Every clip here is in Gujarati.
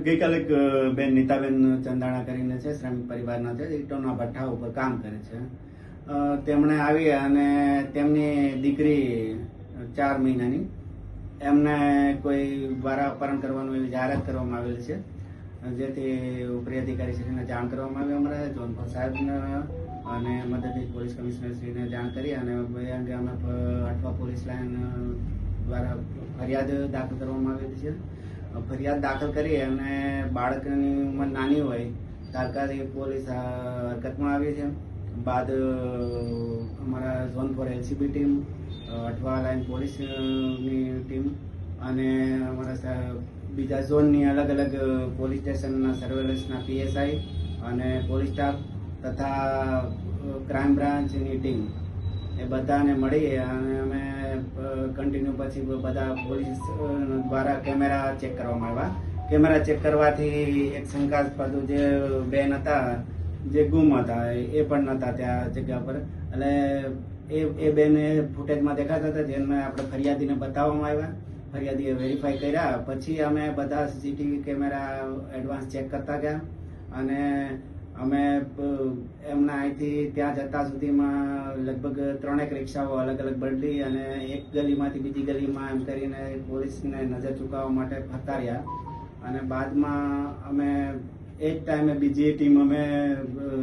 ગઈકાલે બેન નીતાબેન ચંદાણા કરીને છે, શ્રમિક પરિવારના છે, ઈંટોના ભઠ્ઠા ઉપર કામ કરે છે. તેમણે આવી અને તેમની દીકરી 4 મહિનાની એમને કોઈ દ્વારા અપહરણ કરવાનું એવી જાહેરાત કરવામાં આવેલી છે, જેથી ઉપરી અધિકારી શ્રીને જાણ કરવામાં આવી અમારા જોનપુર સાહેબને અને મદદનીશ પોલીસ કમિશનર શ્રીને જાણ કરી અને એ અંગે અમે અઠવા પોલીસ લાઇન દ્વારા ફરિયાદ દાખલ કરવામાં આવેલી છે. ફરિયાદ દાખલ કરી અને બાળકની ઉંમર નાની હોય તાત્કાલિક પોલીસ હરકતમાં આવી છે. બાદ અમારા zone 4 LCB team, Athwa line પોલીસની ટીમ અને અમારા બીજા ઝોનની અલગ અલગ પોલીસ સ્ટેશનના સર્વેલન્સના પીએસઆઈ અને પોલીસ સ્ટાફ તથા ક્રાઇમ બ્રાન્ચની ટીમ એ બધાને મળી અને અમે કન્ટિન્યુ પછી બધા પોલીસ દ્વારા કેમેરા ચેક કરવામાં આવ્યા. કેમેરા ચેક કરવાથી એક શંકાસ્પદ જે બેન હતા જે ગુમ હતા એ પણ નહોતા ત્યાં જગ્યા પર, એટલે એ બેન ફૂટેજમાં દેખાતા હતા, જેને આપણે ફરિયાદીને બતાવવામાં આવ્યા. ફરિયાદીએ વેરીફાઈ કર્યા પછી અમે બધા સીસીટીવી કેમેરા એડવાન્સ ચેક કરતા ગયા અને અમે એમના અહીંથી ત્યાં જતા સુધીમાં લગભગ 3 રિક્ષાઓ અલગ અલગ બદલી અને એક ગલીમાંથી બીજી ગલીમાં એમ કરીને પોલીસને નજર ચૂકવવા માટે ફરતા રહ્યા. અને બાદમાં અમે એ જ ટાઈમે બીજી ટીમ અમે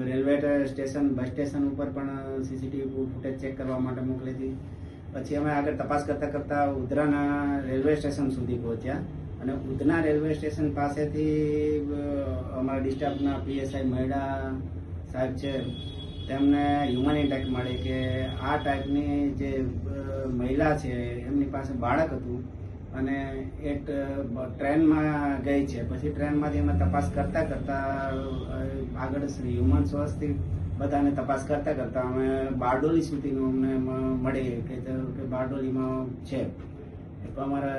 રેલવે સ્ટેશન, બસ સ્ટેશન ઉપર પણ સીસીટીવી ફૂટેજ ચેક કરવા માટે મોકલી હતી. પછી અમે આગળ તપાસ કરતા કરતા ઉધરાના રેલવે સ્ટેશન સુધી પહોંચ્યા અને ઉધના રેલવે સ્ટેશન પાસેથી અમારા ડિસ્ટ્રિક્ટના પીએસઆઈ મહિડા સાહેબ છે, તેમને હ્યુમન ઇન્ટેક્ટ મળી કે આ ટાઈપની જે મહિલા છે એમની પાસે બાળક હતું અને એક ટ્રેનમાં ગઈ છે. પછી ટ્રેનમાંથી અમે તપાસ કરતા કરતા આગળ શ્રી હ્યુમન સોર્સથી બધાને તપાસ કરતા કરતા અમે બારડોલી સુધીનું અમને મળી કે બારડોલીમાં છે. અમારા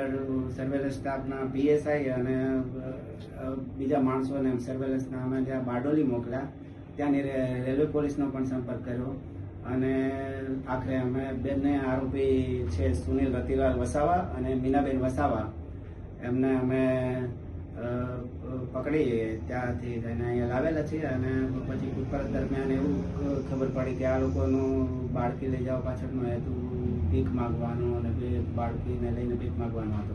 સર્વેલન્સ સ્ટાફના પીએસઆઈ અને બીજા માણસોને સર્વેલન્સના અમે ત્યાં બારડોલી મોકલ્યા. ત્યાંની રેલવે પોલીસનો પણ સંપર્ક કર્યો અને આખરે અમે બંને આરોપી છે સુનિલ રતિલાલ વસાવા અને મીનાબેન વસાવા એમને અમે પકડી ત્યાંથી થઈને અહીંયા લાવેલા છીએ. અને પછી પૂછપરછ દરમિયાન એવું ખબર પડી કે આ લોકોનું બાળકી લઈ જવા પાછળનો હેતુ ભીખ માગવાનો અને બાળકીને લઈને ભીખ માગવાનો હતો.